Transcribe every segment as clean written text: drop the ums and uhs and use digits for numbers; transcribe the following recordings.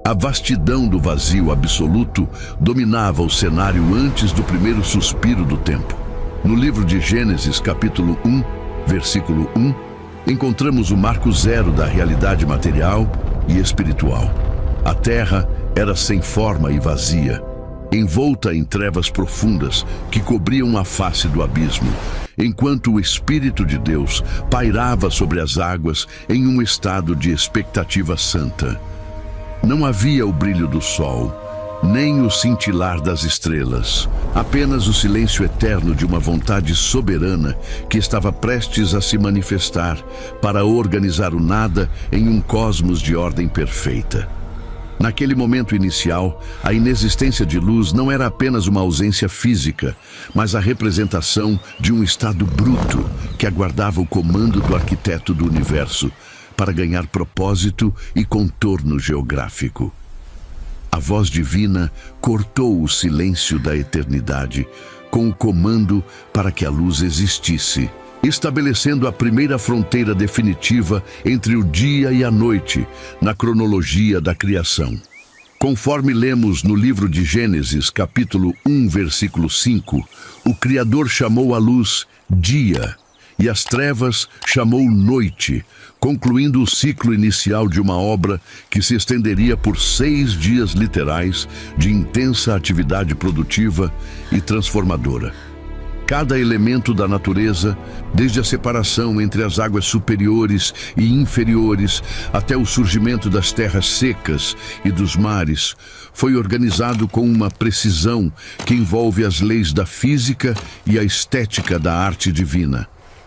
A vastidão do vazio absoluto dominava o cenário antes do primeiro suspiro do tempo. No livro de Gênesis, capítulo 1, versículo 1, encontramos o marco zero da realidade material e espiritual. A terra era sem forma e vazia, envolta em trevas profundas que cobriam a face do abismo, enquanto o Espírito de Deus pairava sobre as águas em um estado de expectativa santa. Não havia o brilho do sol, nem o cintilar das estrelas, apenas o silêncio eterno de uma vontade soberana que estava prestes a se manifestar para organizar o nada em um cosmos de ordem perfeita. Naquele momento inicial, a inexistência de luz não era apenas uma ausência física, mas a representação de um estado bruto que aguardava o comando do arquiteto do universo para ganhar propósito e contorno geográfico. A voz divina cortou o silêncio da eternidade com o comando para que a luz existisse, estabelecendo a primeira fronteira definitiva entre o dia e a noite na cronologia da criação. Conforme lemos no livro de Gênesis, capítulo 1, versículo 5, o Criador chamou a luz dia e as trevas chamou noite, concluindo o ciclo inicial de uma obra que se estenderia por 6 dias literais de intensa atividade produtiva e transformadora. Cada elemento da natureza, desde a separação entre as águas superiores e inferiores até o surgimento das terras secas e dos mares, foi organizado com uma precisão que envolve as leis da física e a estética da arte divina.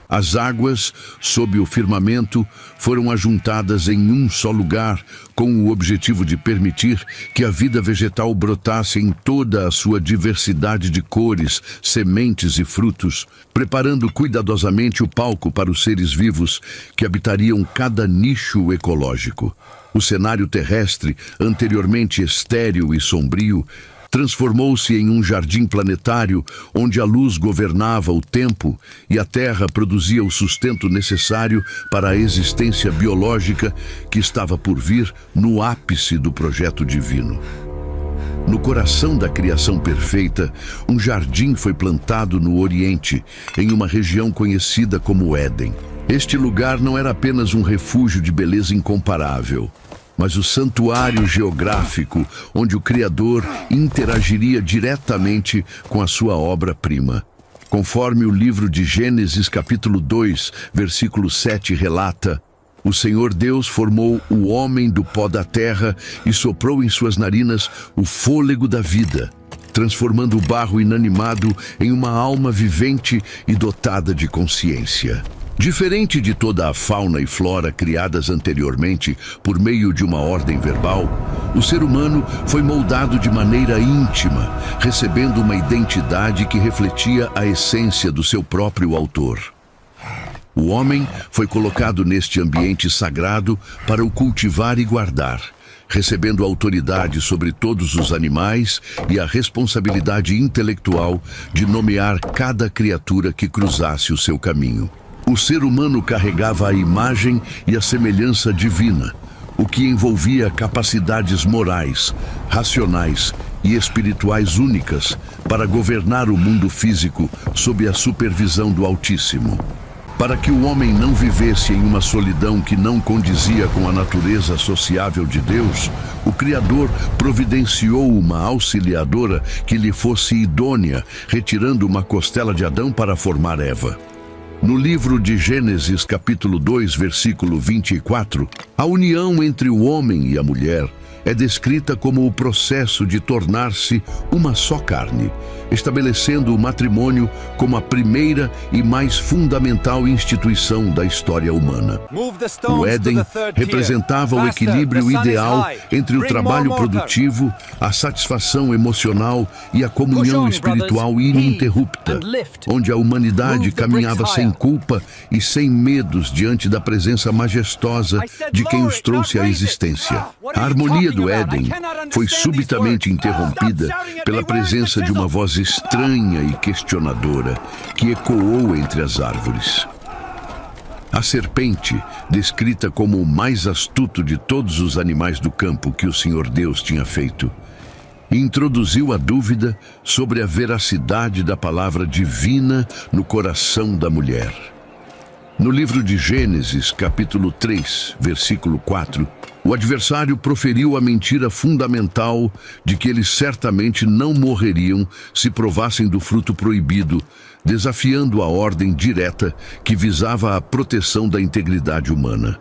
As águas, sob o firmamento, foram ajuntadas em um só lugar, com o objetivo de permitir que a vida vegetal brotasse em toda a sua diversidade de cores, sementes e frutos, preparando cuidadosamente o palco para os seres vivos que habitariam cada nicho ecológico. O cenário terrestre, anteriormente estéril e sombrio, transformou-se em um jardim planetário onde a luz governava o tempo e a Terra produzia o sustento necessário para a existência biológica que estava por vir no ápice do projeto divino. No coração da criação perfeita, um jardim foi plantado no Oriente, em uma região conhecida como Éden. Este lugar não era apenas um refúgio de beleza incomparável, mas o santuário geográfico onde o Criador interagiria diretamente com a sua obra-prima. Conforme o livro de Gênesis, capítulo 2, versículo 7 relata, o Senhor Deus formou o homem do pó da terra e soprou em suas narinas o fôlego da vida, transformando o barro inanimado em uma alma vivente e dotada de consciência. Diferente de toda a fauna e flora criadas anteriormente por meio de uma ordem verbal, o ser humano foi moldado de maneira íntima, recebendo uma identidade que refletia a essência do seu próprio autor. O homem foi colocado neste ambiente sagrado para o cultivar e guardar, recebendo autoridade sobre todos os animais e a responsabilidade intelectual de nomear cada criatura que cruzasse o seu caminho. O ser humano carregava a imagem e a semelhança divina, o que envolvia capacidades morais, racionais e espirituais únicas para governar o mundo físico sob a supervisão do Altíssimo. Para que o homem não vivesse em uma solidão que não condizia com a natureza sociável de Deus, o Criador providenciou uma auxiliadora que lhe fosse idônea, retirando uma costela de Adão para formar Eva. No livro de Gênesis, capítulo 2, versículo 24, a união entre o homem e a mulher é descrita como o processo de tornar-se uma só carne, estabelecendo o matrimônio como a primeira e mais fundamental instituição da história humana. O Éden representava o equilíbrio ideal entre o trabalho produtivo, a satisfação emocional e a comunhão espiritual ininterrupta, onde a humanidade caminhava sem culpa e sem medos diante da presença majestosa de quem os trouxe à existência. A harmonia do Éden foi subitamente interrompida pela presença de uma voz estranha e questionadora que ecoou entre as árvores. A serpente, descrita como o mais astuto de todos os animais do campo que o Senhor Deus tinha feito, introduziu a dúvida sobre a veracidade da palavra divina no coração da mulher. No livro de Gênesis, capítulo 3, versículo 4, o adversário proferiu a mentira fundamental de que eles certamente não morreriam se provassem do fruto proibido, desafiando a ordem direta que visava a proteção da integridade humana.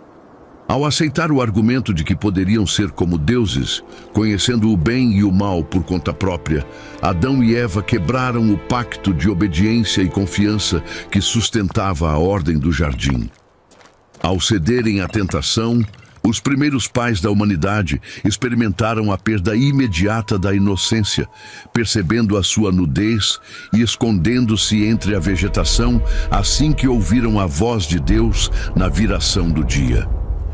Ao aceitar o argumento de que poderiam ser como deuses, conhecendo o bem e o mal por conta própria, Adão e Eva quebraram o pacto de obediência e confiança que sustentava a ordem do jardim. Ao cederem à tentação, os primeiros pais da humanidade experimentaram a perda imediata da inocência, percebendo a sua nudez e escondendo-se entre a vegetação assim que ouviram a voz de Deus na viração do dia.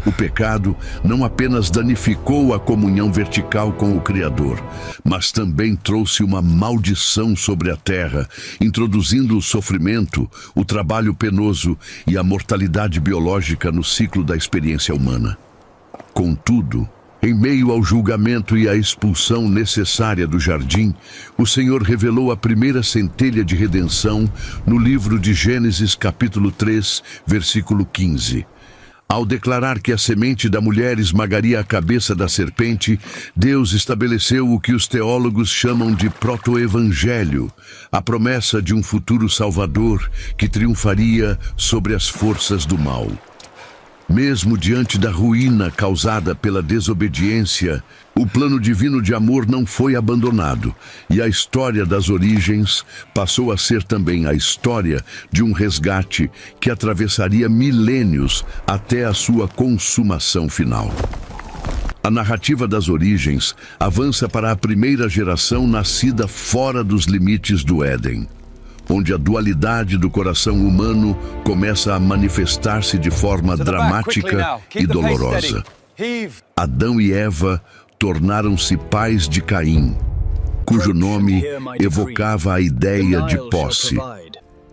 O pecado não apenas danificou a comunhão vertical com o Criador, mas também trouxe uma maldição sobre a terra, introduzindo o sofrimento, o trabalho penoso e a mortalidade biológica no ciclo da experiência humana. Contudo, em meio ao julgamento e à expulsão necessária do jardim, o Senhor revelou a primeira centelha de redenção no livro de Gênesis, capítulo 3, versículo 15. Ao declarar que a semente da mulher esmagaria a cabeça da serpente, Deus estabeleceu o que os teólogos chamam de proto-evangelho, a promessa de um futuro salvador que triunfaria sobre as forças do mal. Mesmo diante da ruína causada pela desobediência, o plano divino de amor não foi abandonado, e a história das origens passou a ser também a história de um resgate que atravessaria milênios até a sua consumação final. A narrativa das origens avança para a primeira geração nascida fora dos limites do Éden, onde a dualidade do coração humano começa a manifestar-se de forma dramática e dolorosa. Adão e Eva tornaram-se pais de Caim, cujo nome evocava a ideia de posse,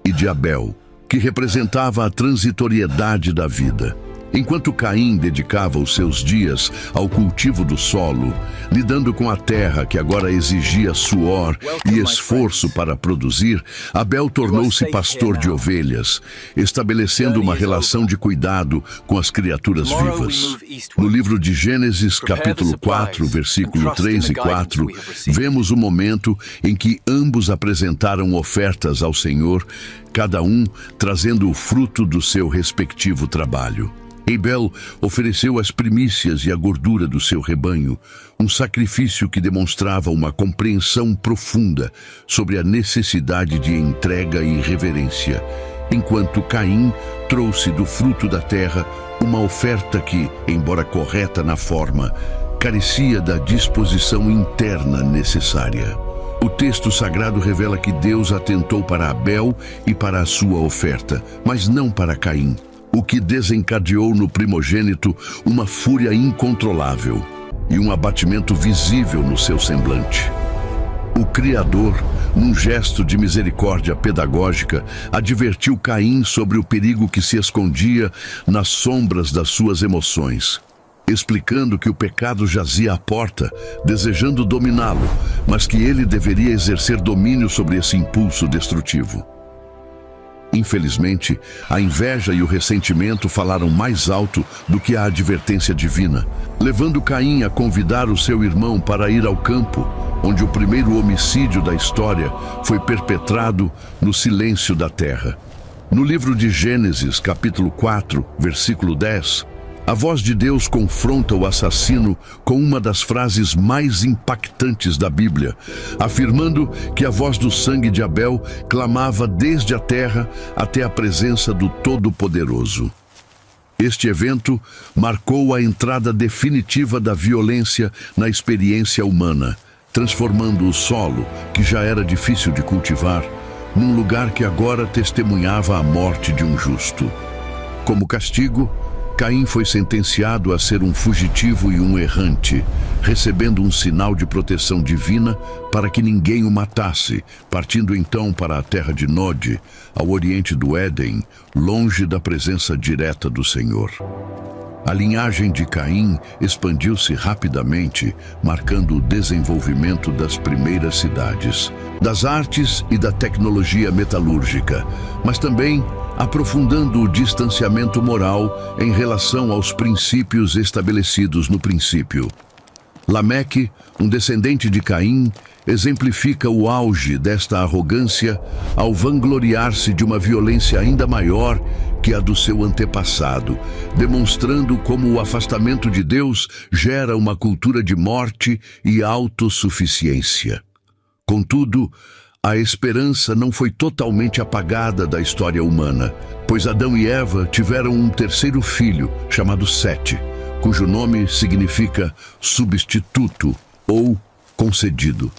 e de Abel, que representava a transitoriedade da vida. Enquanto Caim dedicava os seus dias ao cultivo do solo, lidando com a terra que agora exigia suor e esforço para produzir, Abel tornou-se pastor de ovelhas, estabelecendo uma relação de cuidado com as criaturas vivas. No livro de Gênesis, capítulo 4, versículo 3 e 4, vemos o momento em que ambos apresentaram ofertas ao Senhor, cada um trazendo o fruto do seu respectivo trabalho. Abel ofereceu as primícias e a gordura do seu rebanho, um sacrifício que demonstrava uma compreensão profunda sobre a necessidade de entrega e reverência, enquanto Caim trouxe do fruto da terra uma oferta que, embora correta na forma, carecia da disposição interna necessária. O texto sagrado revela que Deus atentou para Abel e para a sua oferta, mas não para Caim, o que desencadeou no primogênito uma fúria incontrolável e um abatimento visível no seu semblante. O Criador, num gesto de misericórdia pedagógica, advertiu Caim sobre o perigo que se escondia nas sombras das suas emoções, explicando que o pecado jazia à porta, desejando dominá-lo, mas que ele deveria exercer domínio sobre esse impulso destrutivo. Infelizmente, a inveja e o ressentimento falaram mais alto do que a advertência divina, levando Caim a convidar o seu irmão para ir ao campo, onde o primeiro homicídio da história foi perpetrado no silêncio da terra. No livro de Gênesis, capítulo 4, versículo 10, a voz de Deus confronta o assassino com uma das frases mais impactantes da Bíblia, afirmando que a voz do sangue de Abel clamava desde a terra até a presença do Todo-Poderoso. Este evento marcou a entrada definitiva da violência na experiência humana, transformando o solo, que já era difícil de cultivar, num lugar que agora testemunhava a morte de um justo. Como castigo, Caim foi sentenciado a ser um fugitivo e um errante, recebendo um sinal de proteção divina para que ninguém o matasse, partindo então para a terra de Nod, ao oriente do Éden, longe da presença direta do Senhor. A linhagem de Caim expandiu-se rapidamente, marcando o desenvolvimento das primeiras cidades, das artes e da tecnologia metalúrgica, mas também aprofundando o distanciamento moral em relação aos princípios estabelecidos no princípio. Lameque, um descendente de Caim, exemplifica o auge desta arrogância ao vangloriar-se de uma violência ainda maior que a do seu antepassado, demonstrando como o afastamento de Deus gera uma cultura de morte e autossuficiência. Contudo, a esperança não foi totalmente apagada da história humana, pois Adão e Eva tiveram um terceiro filho, chamado Sete, cujo nome significa substituto ou concedido.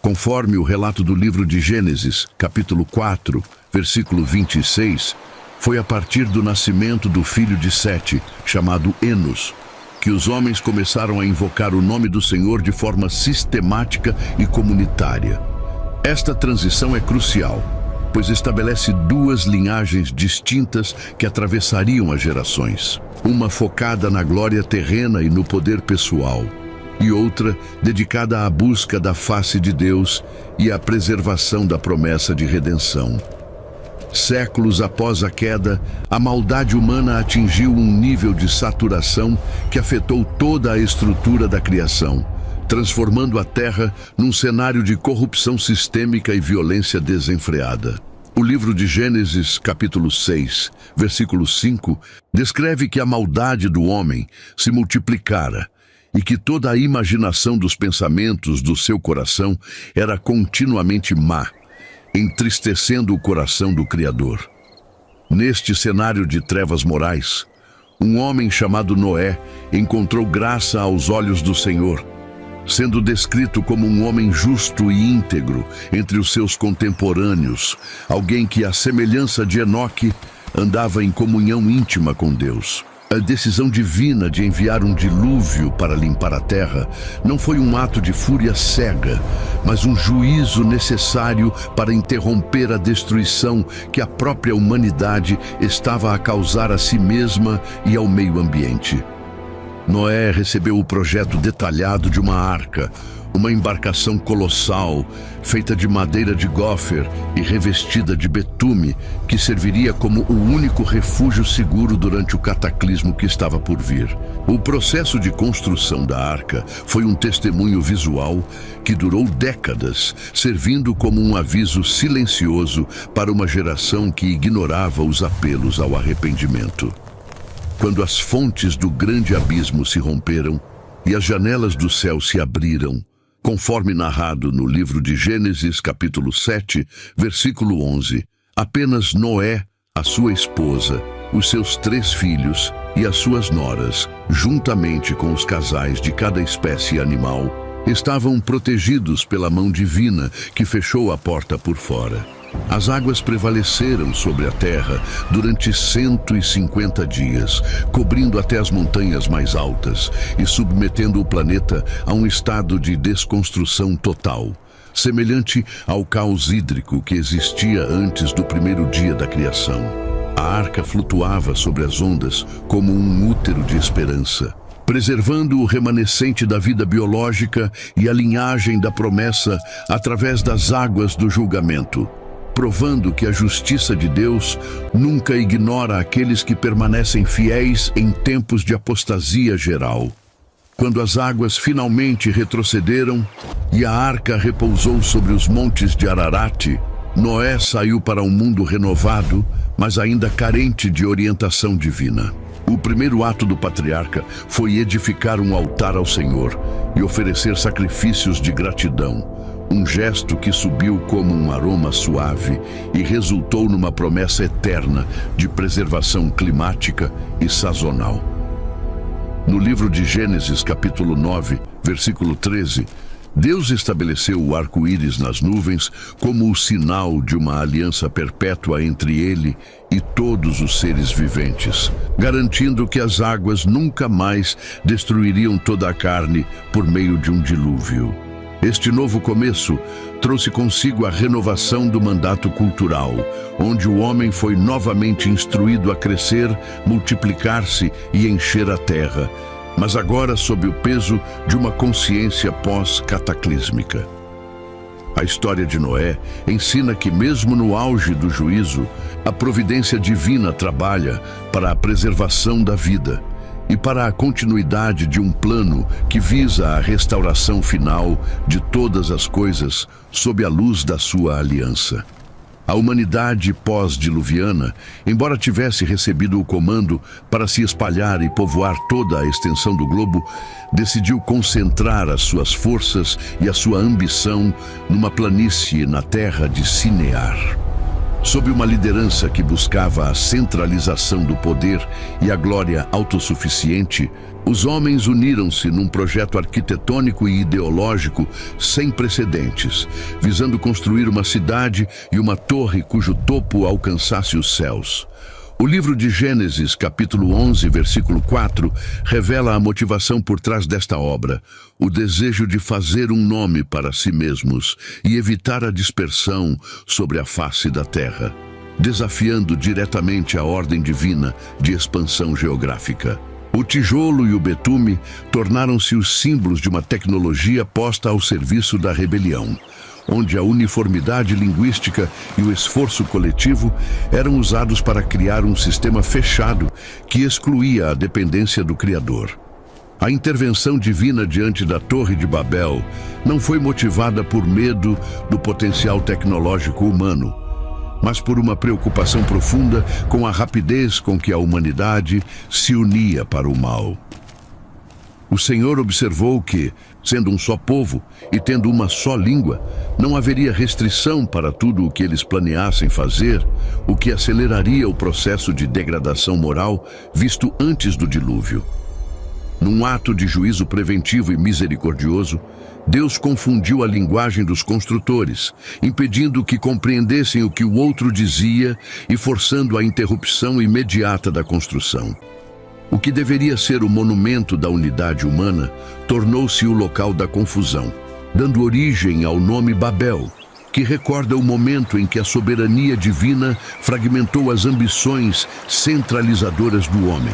Conforme o relato do livro de Gênesis, capítulo 4, versículo 26, foi a partir do nascimento do filho de Sete, chamado Enos, que os homens começaram a invocar o nome do Senhor de forma sistemática e comunitária. Esta transição é crucial, pois estabelece duas linhagens distintas que atravessariam as gerações. Uma focada na glória terrena e no poder pessoal, e outra dedicada à busca da face de Deus e à preservação da promessa de redenção. Séculos após a queda, a maldade humana atingiu um nível de saturação que afetou toda a estrutura da criação, transformando a Terra num cenário de corrupção sistêmica e violência desenfreada. O livro de Gênesis, capítulo 6, versículo 5, descreve que a maldade do homem se multiplicara e que toda a imaginação dos pensamentos do seu coração era continuamente má, entristecendo o coração do Criador. Neste cenário de trevas morais, um homem chamado Noé encontrou graça aos olhos do Senhor, sendo descrito como um homem justo e íntegro entre os seus contemporâneos, alguém que, à semelhança de Enoque, andava em comunhão íntima com Deus. A decisão divina de enviar um dilúvio para limpar a terra não foi um ato de fúria cega, mas um juízo necessário para interromper a destruição que a própria humanidade estava a causar a si mesma e ao meio ambiente. Noé recebeu o projeto detalhado de uma arca, uma embarcação colossal, feita de madeira de gófer e revestida de betume, que serviria como o único refúgio seguro durante o cataclismo que estava por vir. O processo de construção da arca foi um testemunho visual que durou décadas, servindo como um aviso silencioso para uma geração que ignorava os apelos ao arrependimento. Quando as fontes do grande abismo se romperam e as janelas do céu se abriram, conforme narrado no livro de Gênesis, capítulo 7, versículo 11, apenas Noé, a sua esposa, os seus 3 filhos e as suas noras, juntamente com os casais de cada espécie animal, estavam protegidos pela mão divina que fechou a porta por fora. As águas prevaleceram sobre a terra durante 150 dias, cobrindo até as montanhas mais altas e submetendo o planeta a um estado de desconstrução total, semelhante ao caos hídrico que existia antes do primeiro dia da criação. A arca flutuava sobre as ondas como um útero de esperança, preservando o remanescente da vida biológica e a linhagem da promessa através das águas do julgamento, provando que a justiça de Deus nunca ignora aqueles que permanecem fiéis em tempos de apostasia geral. Quando as águas finalmente retrocederam e a arca repousou sobre os montes de Ararat, Noé saiu para um mundo renovado, mas ainda carente de orientação divina. O primeiro ato do patriarca foi edificar um altar ao Senhor e oferecer sacrifícios de gratidão, um gesto que subiu como um aroma suave e resultou numa promessa eterna de preservação climática e sazonal. No livro de Gênesis, capítulo 9, versículo 13, Deus estabeleceu o arco-íris nas nuvens como o sinal de uma aliança perpétua entre ele e todos os seres viventes, garantindo que as águas nunca mais destruiriam toda a carne por meio de um dilúvio. Este novo começo trouxe consigo a renovação do mandato cultural, onde o homem foi novamente instruído a crescer, multiplicar-se e encher a terra, mas agora sob o peso de uma consciência pós-cataclísmica. A história de Noé ensina que, mesmo no auge do juízo, a providência divina trabalha para a preservação da vida e para a continuidade de um plano que visa a restauração final de todas as coisas sob a luz da sua aliança. A humanidade pós-diluviana, embora tivesse recebido o comando para se espalhar e povoar toda a extensão do globo, decidiu concentrar as suas forças e a sua ambição numa planície na terra de Sinear. Sob uma liderança que buscava a centralização do poder e a glória autossuficiente, os homens uniram-se num projeto arquitetônico e ideológico sem precedentes, visando construir uma cidade e uma torre cujo topo alcançasse os céus. O livro de Gênesis, capítulo 11, versículo 4, revela a motivação por trás desta obra: o desejo de fazer um nome para si mesmos e evitar a dispersão sobre a face da terra, desafiando diretamente a ordem divina de expansão geográfica. O tijolo e o betume tornaram-se os símbolos de uma tecnologia posta ao serviço da rebelião, onde a uniformidade linguística e o esforço coletivo eram usados para criar um sistema fechado que excluía a dependência do Criador. A intervenção divina diante da Torre de Babel não foi motivada por medo do potencial tecnológico humano, mas por uma preocupação profunda com a rapidez com que a humanidade se unia para o mal. O Senhor observou que, sendo um só povo e tendo uma só língua, não haveria restrição para tudo o que eles planeassem fazer, o que aceleraria o processo de degradação moral visto antes do dilúvio. Num ato de juízo preventivo e misericordioso, Deus confundiu a linguagem dos construtores, impedindo que compreendessem o que o outro dizia e forçando a interrupção imediata da construção. O que deveria ser o monumento da unidade humana tornou-se o local da confusão, dando origem ao nome Babel, que recorda o momento em que a soberania divina fragmentou as ambições centralizadoras do homem.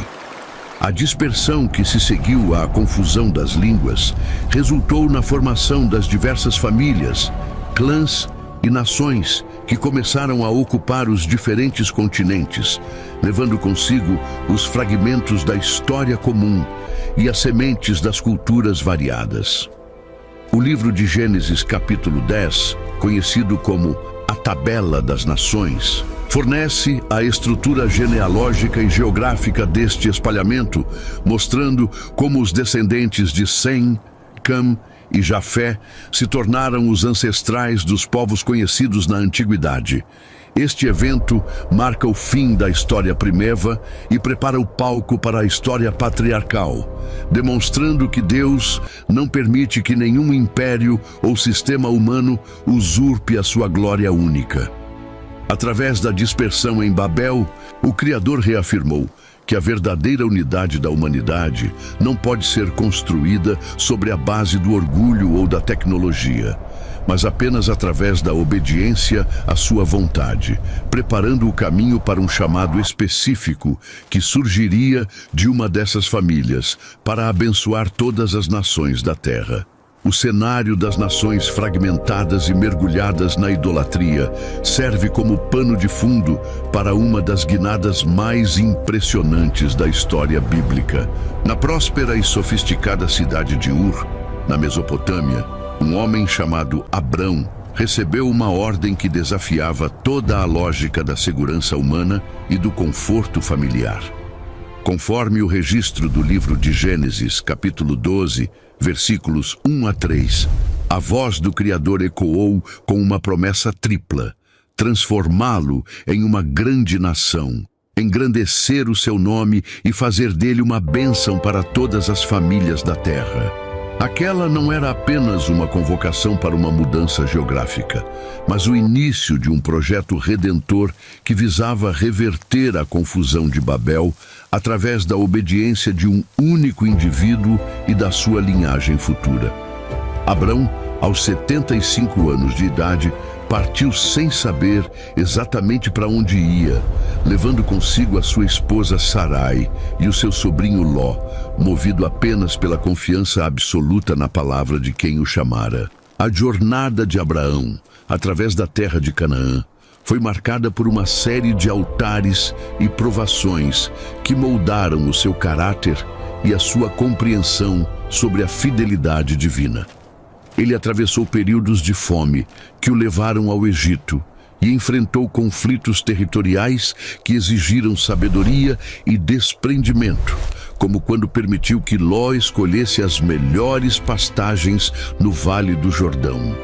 A dispersão que se seguiu à confusão das línguas resultou na formação das diversas famílias, clãs e nações que começaram a ocupar os diferentes continentes, levando consigo os fragmentos da história comum e as sementes das culturas variadas. O livro de Gênesis, capítulo 10, conhecido como a Tabela das Nações, fornece a estrutura genealógica e geográfica deste espalhamento, mostrando como os descendentes de Sem, Cam e Jafé se tornaram os ancestrais dos povos conhecidos na antiguidade. Este evento marca o fim da história primeva e prepara o palco para a história patriarcal, demonstrando que Deus não permite que nenhum império ou sistema humano usurpe a sua glória única. Através da dispersão em Babel, o Criador reafirmou que a verdadeira unidade da humanidade não pode ser construída sobre a base do orgulho ou da tecnologia, mas apenas através da obediência à sua vontade, preparando o caminho para um chamado específico que surgiria de uma dessas famílias para abençoar todas as nações da terra. O cenário das nações fragmentadas e mergulhadas na idolatria serve como pano de fundo para uma das guinadas mais impressionantes da história bíblica. Na próspera e sofisticada cidade de Ur, na Mesopotâmia, um homem chamado Abrão recebeu uma ordem que desafiava toda a lógica da segurança humana e do conforto familiar. Conforme o registro do livro de Gênesis, capítulo 12, versículos 1 a 3, a voz do Criador ecoou com uma promessa tripla: transformá-lo em uma grande nação, engrandecer o seu nome e fazer dele uma bênção para todas as famílias da terra. Aquela não era apenas uma convocação para uma mudança geográfica, mas o início de um projeto redentor que visava reverter a confusão de Babel através da obediência de um único indivíduo e da sua linhagem futura. Abrão, aos 75 anos de idade, partiu sem saber exatamente para onde ia, levando consigo a sua esposa Sarai e o seu sobrinho Ló, movido apenas pela confiança absoluta na palavra de quem o chamara. A jornada de Abraão, através da terra de Canaã, foi marcada por uma série de altares e provações que moldaram o seu caráter e a sua compreensão sobre a fidelidade divina. Ele atravessou períodos de fome que o levaram ao Egito e enfrentou conflitos territoriais que exigiram sabedoria e desprendimento, como quando permitiu que Ló escolhesse as melhores pastagens no Vale do Jordão.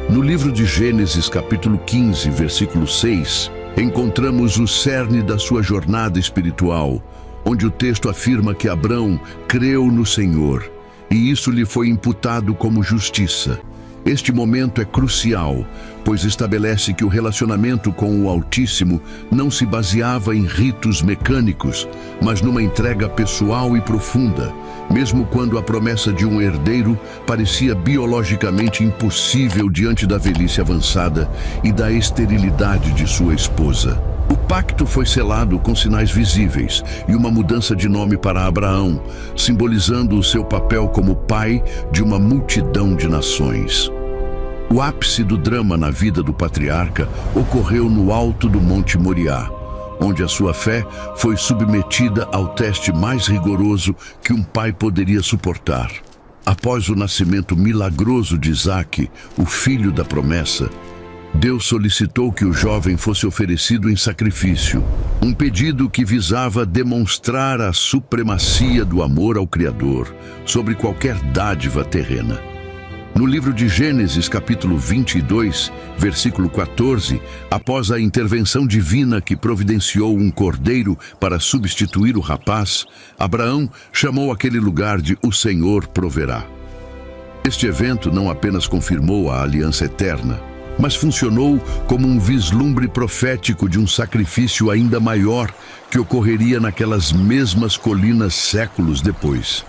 No livro de Gênesis, capítulo 15, versículo 6, encontramos o cerne da sua jornada espiritual, onde o texto afirma que Abrão creu no Senhor, e isso lhe foi imputado como justiça. Este momento é crucial, pois estabelece que o relacionamento com o Altíssimo não se baseava em ritos mecânicos, mas numa entrega pessoal e profunda, mesmo quando a promessa de um herdeiro parecia biologicamente impossível diante da velhice avançada e da esterilidade de sua esposa. O pacto foi selado com sinais visíveis e uma mudança de nome para Abraão, simbolizando o seu papel como pai de uma multidão de nações. O ápice do drama na vida do patriarca ocorreu no alto do Monte Moriá, onde a sua fé foi submetida ao teste mais rigoroso que um pai poderia suportar. Após o nascimento milagroso de Isaque, o filho da promessa, Deus solicitou que o jovem fosse oferecido em sacrifício, um pedido que visava demonstrar a supremacia do amor ao Criador sobre qualquer dádiva terrena. No livro de Gênesis, capítulo 22, versículo 14, após a intervenção divina que providenciou um cordeiro para substituir o rapaz, Abraão chamou aquele lugar de "O Senhor proverá". Este evento não apenas confirmou a aliança eterna, mas funcionou como um vislumbre profético de um sacrifício ainda maior que ocorreria naquelas mesmas colinas séculos depois.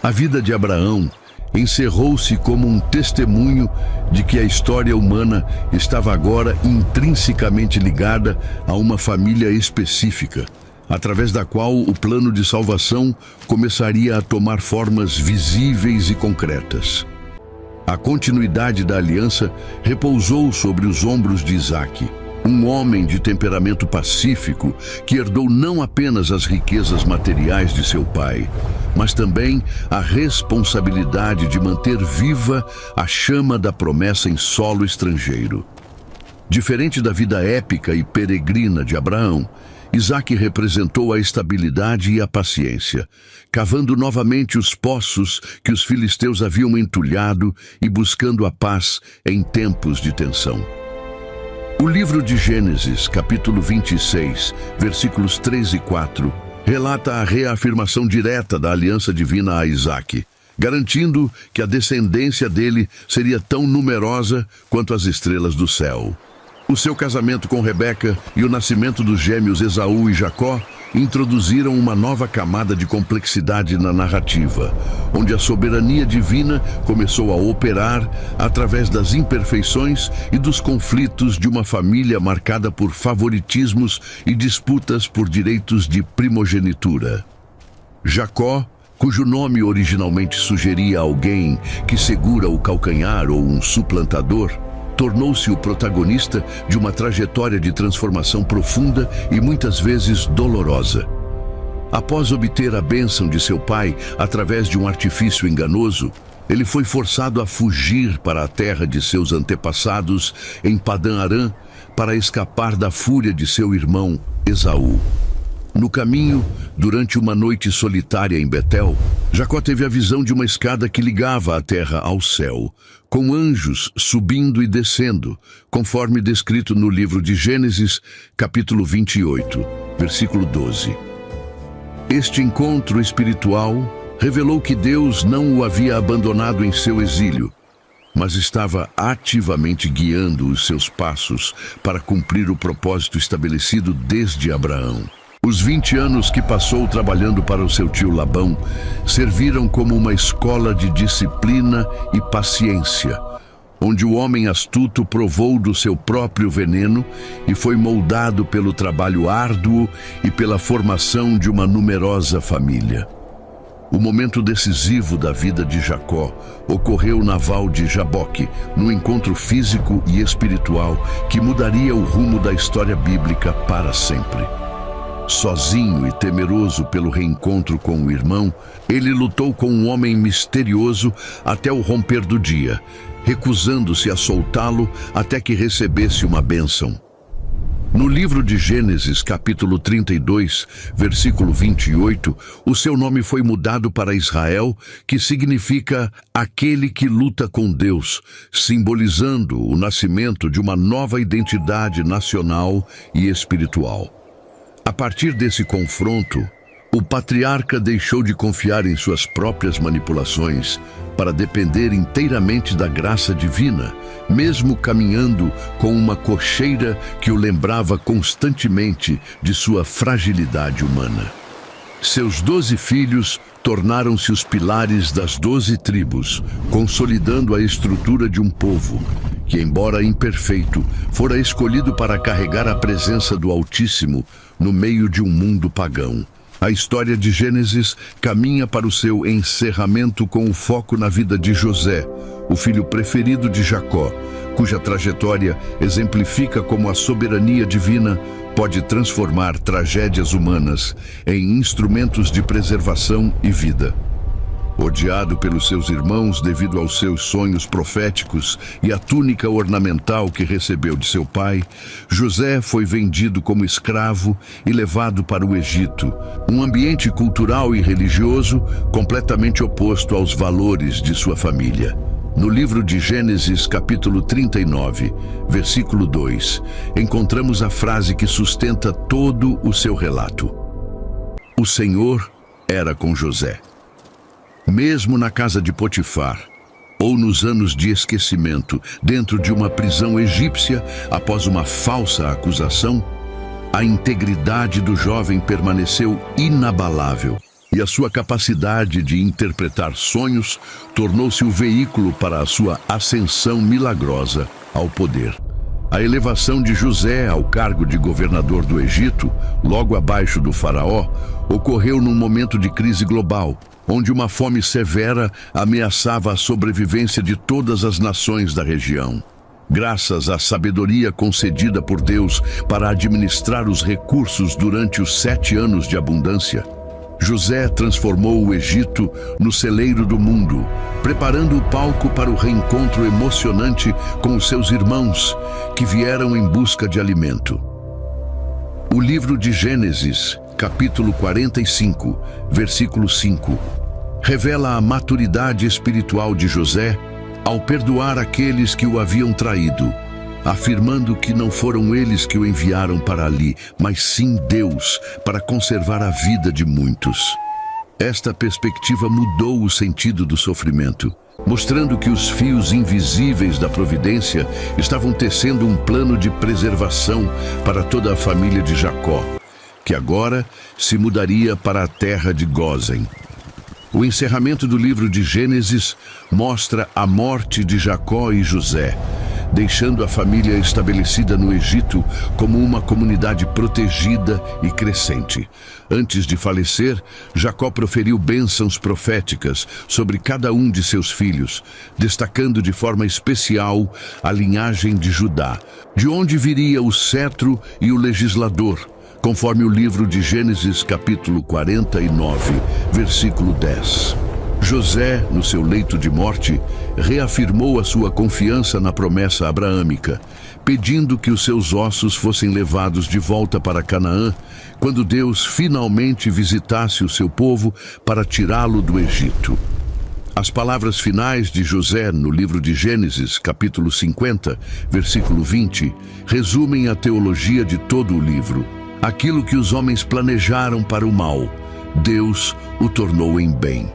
A vida de Abraão encerrou-se como um testemunho de que a história humana estava agora intrinsecamente ligada a uma família específica, através da qual o plano de salvação começaria a tomar formas visíveis e concretas. A continuidade da aliança repousou sobre os ombros de Isaque, um homem de temperamento pacífico que herdou não apenas as riquezas materiais de seu pai, mas também a responsabilidade de manter viva a chama da promessa em solo estrangeiro. Diferente da vida épica e peregrina de Abraão, Isaque representou a estabilidade e a paciência, cavando novamente os poços que os filisteus haviam entulhado e buscando a paz em tempos de tensão. O livro de Gênesis, capítulo 26, versículos 3 e 4, relata a reafirmação direta da aliança divina a Isaque, garantindo que a descendência dele seria tão numerosa quanto as estrelas do céu. O seu casamento com Rebeca e o nascimento dos gêmeos Esaú e Jacó introduziram uma nova camada de complexidade na narrativa, onde a soberania divina começou a operar através das imperfeições e dos conflitos de uma família marcada por favoritismos e disputas por direitos de primogenitura. Jacó, cujo nome originalmente sugeria alguém que segura o calcanhar ou um suplantador, tornou-se o protagonista de uma trajetória de transformação profunda e muitas vezes dolorosa. Após obter a bênção de seu pai através de um artifício enganoso, ele foi forçado a fugir para a terra de seus antepassados em Padã-Arã para escapar da fúria de seu irmão Esaú. No caminho, durante uma noite solitária em Betel, Jacó teve a visão de uma escada que ligava a terra ao céu, com anjos subindo e descendo, conforme descrito no livro de Gênesis, capítulo 28, versículo 12. Este encontro espiritual revelou que Deus não o havia abandonado em seu exílio, mas estava ativamente guiando os seus passos para cumprir o propósito estabelecido desde Abraão. Os 20 anos que passou trabalhando para o seu tio Labão serviram como uma escola de disciplina e paciência, onde o homem astuto provou do seu próprio veneno e foi moldado pelo trabalho árduo e pela formação de uma numerosa família. O momento decisivo da vida de Jacó ocorreu na val de Jaboque, num encontro físico e espiritual que mudaria o rumo da história bíblica para sempre. Sozinho e temeroso pelo reencontro com o irmão, ele lutou com um homem misterioso até o romper do dia, recusando-se a soltá-lo até que recebesse uma bênção. No livro de Gênesis, capítulo 32, versículo 28, o seu nome foi mudado para Israel, que significa aquele que luta com Deus, simbolizando o nascimento de uma nova identidade nacional e espiritual. A partir desse confronto, o patriarca deixou de confiar em suas próprias manipulações para depender inteiramente da graça divina, mesmo caminhando com uma cocheira que o lembrava constantemente de sua fragilidade humana. Seus 12 filhos tornaram-se os pilares das 12 tribos, consolidando a estrutura de um povo que, embora imperfeito, fora escolhido para carregar a presença do Altíssimo no meio de um mundo pagão. A história de Gênesis caminha para o seu encerramento com o foco na vida de José, o filho preferido de Jacó, cuja trajetória exemplifica como a soberania divina pode transformar tragédias humanas em instrumentos de preservação e vida. Odiado pelos seus irmãos devido aos seus sonhos proféticos e à túnica ornamental que recebeu de seu pai, José foi vendido como escravo e levado para o Egito, um ambiente cultural e religioso completamente oposto aos valores de sua família. No livro de Gênesis, capítulo 39, versículo 2, encontramos a frase que sustenta todo o seu relato. O Senhor era com José. Mesmo na casa de Potifar, ou nos anos de esquecimento, dentro de uma prisão egípcia após uma falsa acusação, a integridade do jovem permaneceu inabalável e a sua capacidade de interpretar sonhos tornou-se o veículo para a sua ascensão milagrosa ao poder. A elevação de José ao cargo de governador do Egito, logo abaixo do faraó, ocorreu num momento de crise global, onde uma fome severa ameaçava a sobrevivência de todas as nações da região. Graças à sabedoria concedida por Deus para administrar os recursos durante os 7 anos de abundância, José transformou o Egito no celeiro do mundo, preparando o palco para o reencontro emocionante com os seus irmãos, que vieram em busca de alimento. O livro de Gênesis, capítulo 45, versículo 5, revela a maturidade espiritual de José ao perdoar aqueles que o haviam traído, afirmando que não foram eles que o enviaram para ali, mas sim Deus, para conservar a vida de muitos. Esta perspectiva mudou o sentido do sofrimento, mostrando que os fios invisíveis da providência estavam tecendo um plano de preservação para toda a família de Jacó, que agora se mudaria para a terra de Gósen. O encerramento do livro de Gênesis mostra a morte de Jacó e José, deixando a família estabelecida no Egito como uma comunidade protegida e crescente. Antes de falecer, Jacó proferiu bênçãos proféticas sobre cada um de seus filhos, destacando de forma especial a linhagem de Judá, de onde viria o cetro e o legislador, conforme o livro de Gênesis, capítulo 49, versículo 10. José, no seu leito de morte, reafirmou a sua confiança na promessa abraâmica, pedindo que os seus ossos fossem levados de volta para Canaã, quando Deus finalmente visitasse o seu povo para tirá-lo do Egito. As palavras finais de José no livro de Gênesis, capítulo 50, versículo 20, resumem a teologia de todo o livro. Aquilo que os homens planejaram para o mal, Deus o tornou em bem.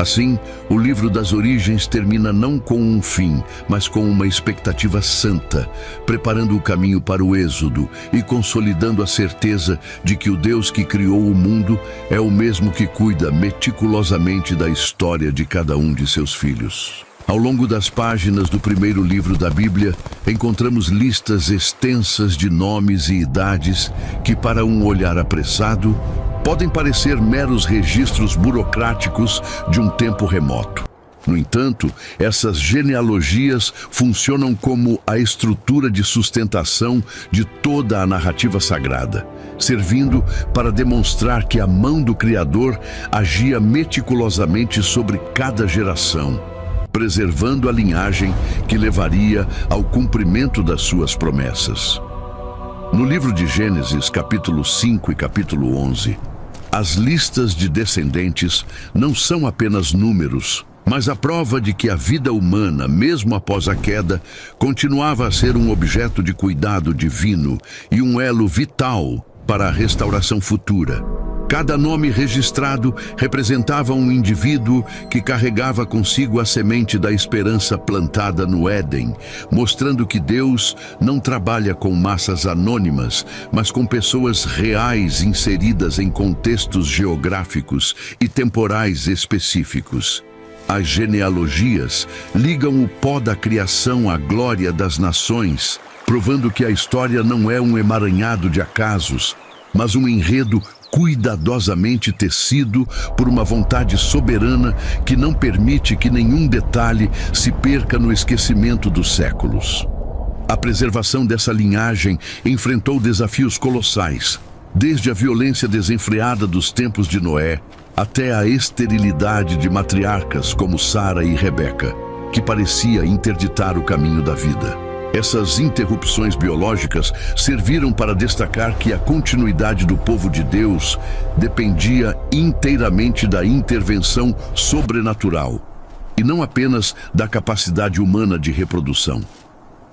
Assim, o livro das Origens termina não com um fim, mas com uma expectativa santa, preparando o caminho para o êxodo e consolidando a certeza de que o Deus que criou o mundo é o mesmo que cuida meticulosamente da história de cada um de seus filhos. Ao longo das páginas do primeiro livro da Bíblia, encontramos listas extensas de nomes e idades que, para um olhar apressado, podem parecer meros registros burocráticos de um tempo remoto. No entanto, essas genealogias funcionam como a estrutura de sustentação de toda a narrativa sagrada, servindo para demonstrar que a mão do Criador agia meticulosamente sobre cada geração, preservando a linhagem que levaria ao cumprimento das suas promessas. No livro de Gênesis, capítulo 5 e capítulo 11, as listas de descendentes não são apenas números, mas a prova de que a vida humana, mesmo após a queda, continuava a ser um objeto de cuidado divino e um elo vital para a restauração futura. Cada nome registrado representava um indivíduo que carregava consigo a semente da esperança plantada no Éden, mostrando que Deus não trabalha com massas anônimas, mas com pessoas reais inseridas em contextos geográficos e temporais específicos. As genealogias ligam o pó da criação à glória das nações, provando que a história não é um emaranhado de acasos, mas um enredo cuidadosamente tecido por uma vontade soberana que não permite que nenhum detalhe se perca no esquecimento dos séculos. A preservação dessa linhagem enfrentou desafios colossais, desde a violência desenfreada dos tempos de Noé até a esterilidade de matriarcas como Sara e Rebeca, que parecia interditar o caminho da vida. Essas interrupções biológicas serviram para destacar que a continuidade do povo de Deus dependia inteiramente da intervenção sobrenatural e não apenas da capacidade humana de reprodução.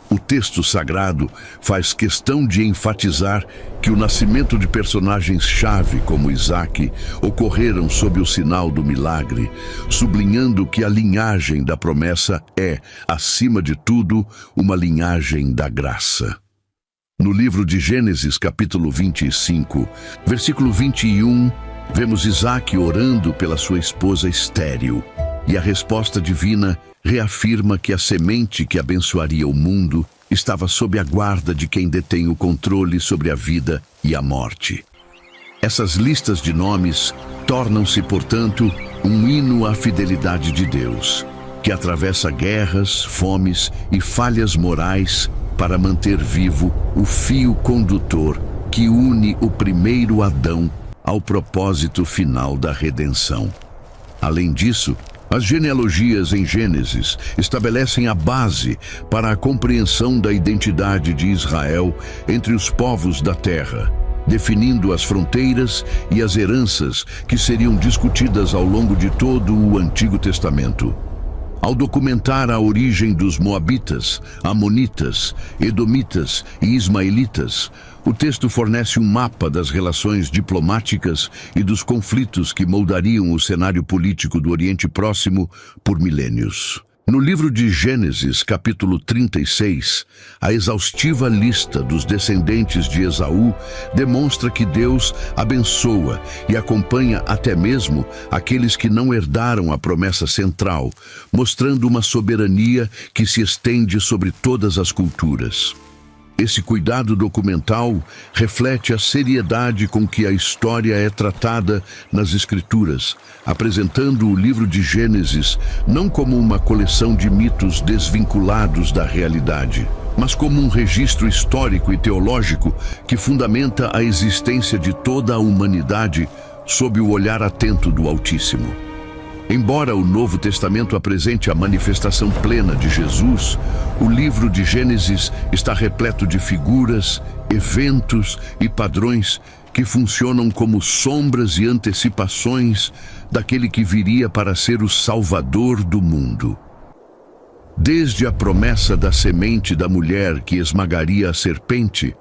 O texto sagrado faz questão de enfatizar que o nascimento de personagens-chave como Isaac ocorreram sob o sinal do milagre, sublinhando que a linhagem da promessa é, acima de tudo, uma linhagem da graça. No livro de Gênesis, capítulo 25, versículo 21, vemos Isaac orando pela sua esposa estéril, e a resposta divina reafirma que a semente que abençoaria o mundo estava sob a guarda de quem detém o controle sobre a vida e a morte. Essas listas de nomes tornam-se, portanto, um hino à fidelidade de Deus, que atravessa guerras, fomes e falhas morais para manter vivo o fio condutor que une o primeiro Adão ao propósito final da redenção. Além disso, as genealogias em Gênesis estabelecem a base para a compreensão da identidade de Israel entre os povos da terra, definindo as fronteiras e as heranças que seriam discutidas ao longo de todo o Antigo Testamento. Ao documentar a origem dos Moabitas, Amonitas, Edomitas e Ismaelitas, o texto fornece um mapa das relações diplomáticas e dos conflitos que moldariam o cenário político do Oriente Próximo por milênios. No livro de Gênesis, capítulo 36, a exaustiva lista dos descendentes de Esaú demonstra que Deus abençoa e acompanha até mesmo aqueles que não herdaram a promessa central, mostrando uma soberania que se estende sobre todas as culturas. Esse cuidado documental reflete a seriedade com que a história é tratada nas Escrituras, apresentando o livro de Gênesis não como uma coleção de mitos desvinculados da realidade, mas como um registro histórico e teológico que fundamenta a existência de toda a humanidade sob o olhar atento do Altíssimo. Embora o Novo Testamento apresente a manifestação plena de Jesus, o livro de Gênesis está repleto de figuras, eventos e padrões que funcionam como sombras e antecipações daquele que viria para ser o Salvador do mundo. Desde a promessa da semente da mulher que esmagaria a serpente,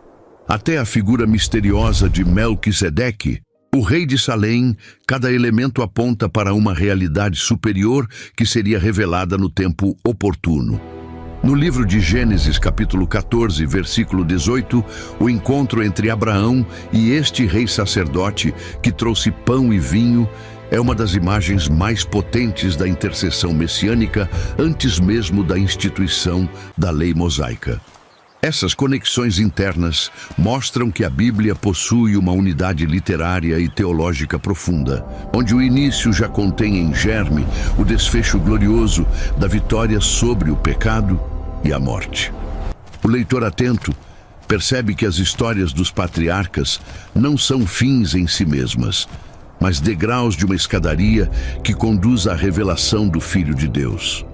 até a figura misteriosa de Melquisedeque, O rei de Salém, cada elemento aponta para uma realidade superior que seria revelada no tempo oportuno. No livro de Gênesis, capítulo 14, versículo 18, o encontro entre Abraão e este rei sacerdote que trouxe pão e vinho é uma das imagens mais potentes da intercessão messiânica antes mesmo da instituição da lei mosaica. Essas conexões internas mostram que a Bíblia possui uma unidade literária e teológica profunda, onde o início já contém em germe o desfecho glorioso da vitória sobre o pecado e a morte. O leitor atento percebe que as histórias dos patriarcas não são fins em si mesmas, mas degraus de uma escadaria que conduz à revelação do Filho de Deus.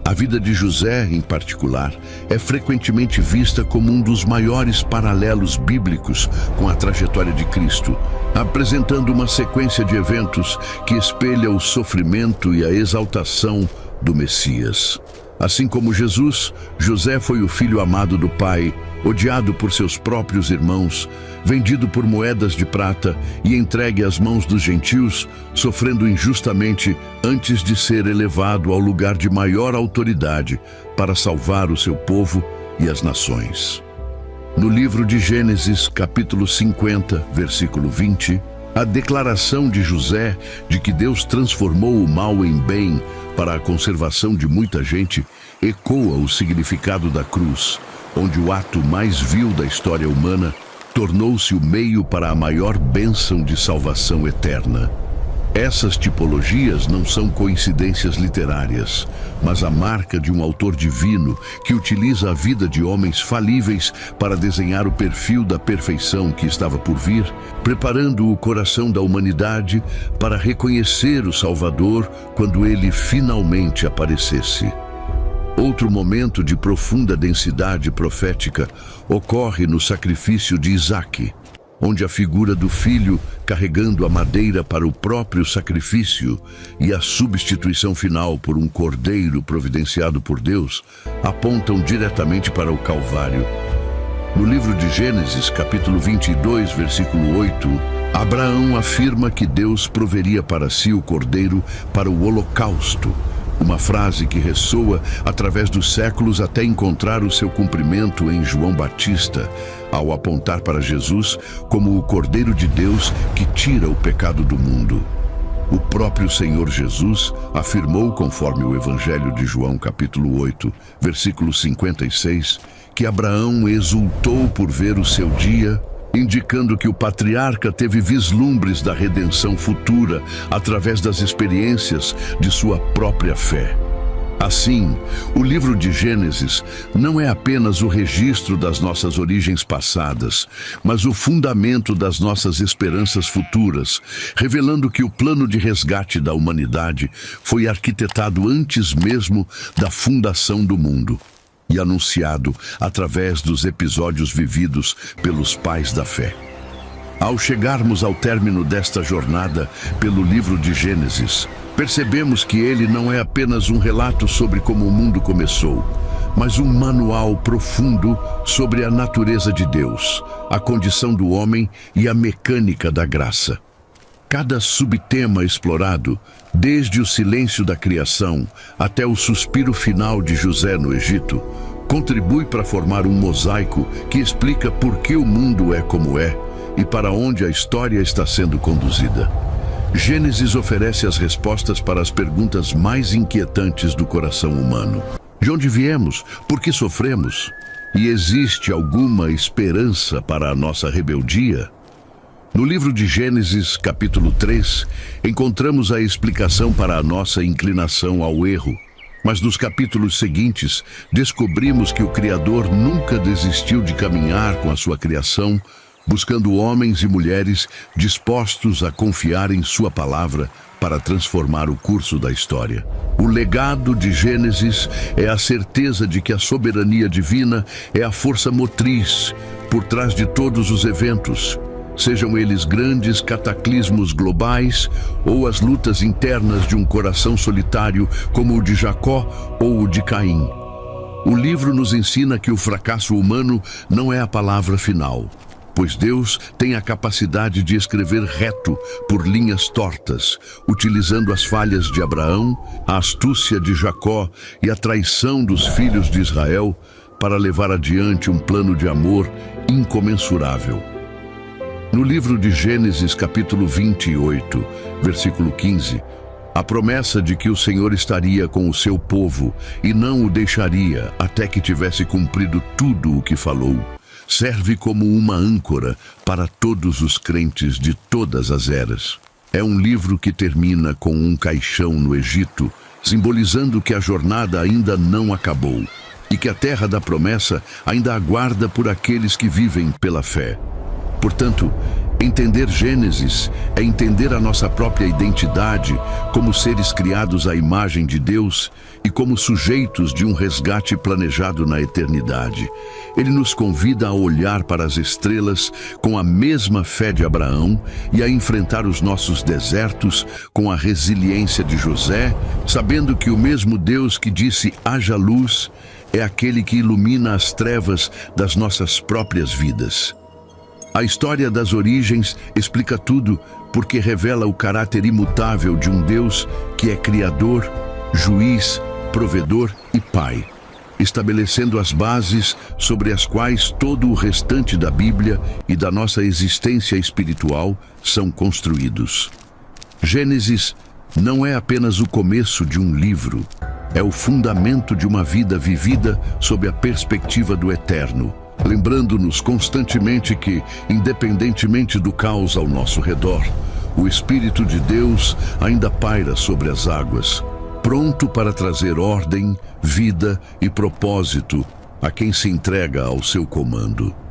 A vida de José, em particular, é frequentemente vista como um dos maiores paralelos bíblicos com a trajetória de Cristo, apresentando uma sequência de eventos que espelha o sofrimento e a exaltação do Messias. Assim como Jesus, José foi o filho amado do Pai, odiado por seus próprios irmãos, vendido por moedas de prata e entregue às mãos dos gentios, sofrendo injustamente antes de ser elevado ao lugar de maior autoridade para salvar o seu povo e as nações. No livro de Gênesis, capítulo 50, versículo 20, a declaração de José de que Deus transformou o mal em bem para a conservação de muita gente ecoa o significado da cruz, onde o ato mais vil da história humana tornou-se o meio para a maior bênção de salvação eterna. Essas tipologias não são coincidências literárias, mas a marca de um autor divino que utiliza a vida de homens falíveis para desenhar o perfil da perfeição que estava por vir, preparando o coração da humanidade para reconhecer o Salvador quando ele finalmente aparecesse. Outro momento de profunda densidade profética ocorre no sacrifício de Isaque, onde a figura do filho carregando a madeira para o próprio sacrifício e a substituição final por um cordeiro providenciado por Deus apontam diretamente para o Calvário. No livro de Gênesis, capítulo 22, versículo 8, Abraão afirma que Deus proveria para si o cordeiro para o holocausto, uma frase que ressoa através dos séculos até encontrar o seu cumprimento em João Batista, ao apontar para Jesus como o Cordeiro de Deus que tira o pecado do mundo. O próprio Senhor Jesus afirmou, conforme o Evangelho de João, capítulo 8, versículo 56, que Abraão exultou por ver o seu dia, indicando que o patriarca teve vislumbres da redenção futura através das experiências de sua própria fé. Assim, o livro de Gênesis não é apenas o registro das nossas origens passadas, mas o fundamento das nossas esperanças futuras, revelando que o plano de resgate da humanidade foi arquitetado antes mesmo da fundação do mundo e anunciado através dos episódios vividos pelos pais da fé. Ao chegarmos ao término desta jornada pelo livro de Gênesis, percebemos que ele não é apenas um relato sobre como o mundo começou, mas um manual profundo sobre a natureza de Deus, a condição do homem e a mecânica da graça. Cada subtema explorado, desde o silêncio da criação até o suspiro final de José no Egito, contribui para formar um mosaico que explica por que o mundo é como é e para onde a história está sendo conduzida. Gênesis oferece as respostas para as perguntas mais inquietantes do coração humano. De onde viemos? Por que sofremos? E existe alguma esperança para a nossa rebeldia? No livro de Gênesis, capítulo 3, encontramos a explicação para a nossa inclinação ao erro. Mas nos capítulos seguintes, descobrimos que o Criador nunca desistiu de caminhar com a sua criação, buscando homens e mulheres dispostos a confiar em sua palavra para transformar o curso da história. O legado de Gênesis é a certeza de que a soberania divina é a força motriz por trás de todos os eventos, sejam eles grandes cataclismos globais ou as lutas internas de um coração solitário como o de Jacó ou o de Caim. O livro nos ensina que o fracasso humano não é a palavra final, pois Deus tem a capacidade de escrever reto por linhas tortas, utilizando as falhas de Abraão, a astúcia de Jacó e a traição dos filhos de Israel para levar adiante um plano de amor incomensurável. No livro de Gênesis, capítulo 28, versículo 15, a promessa de que o Senhor estaria com o seu povo e não o deixaria até que tivesse cumprido tudo o que falou, serve como uma âncora para todos os crentes de todas as eras. É um livro que termina com um caixão no Egito, simbolizando que a jornada ainda não acabou e que a terra da promessa ainda aguarda por aqueles que vivem pela fé. Portanto, entender Gênesis é entender a nossa própria identidade como seres criados à imagem de Deus e como sujeitos de um resgate planejado na eternidade. Ele nos convida a olhar para as estrelas com a mesma fé de Abraão e a enfrentar os nossos desertos com a resiliência de José, sabendo que o mesmo Deus que disse haja luz é aquele que ilumina as trevas das nossas próprias vidas. A história das origens explica tudo porque revela o caráter imutável de um Deus que é Criador, Juiz, Provedor e Pai, estabelecendo as bases sobre as quais todo o restante da Bíblia e da nossa existência espiritual são construídos. Gênesis não é apenas o começo de um livro, é o fundamento de uma vida vivida sob a perspectiva do eterno, lembrando-nos constantemente que, independentemente do caos ao nosso redor, o Espírito de Deus ainda paira sobre as águas, pronto para trazer ordem, vida e propósito a quem se entrega ao seu comando.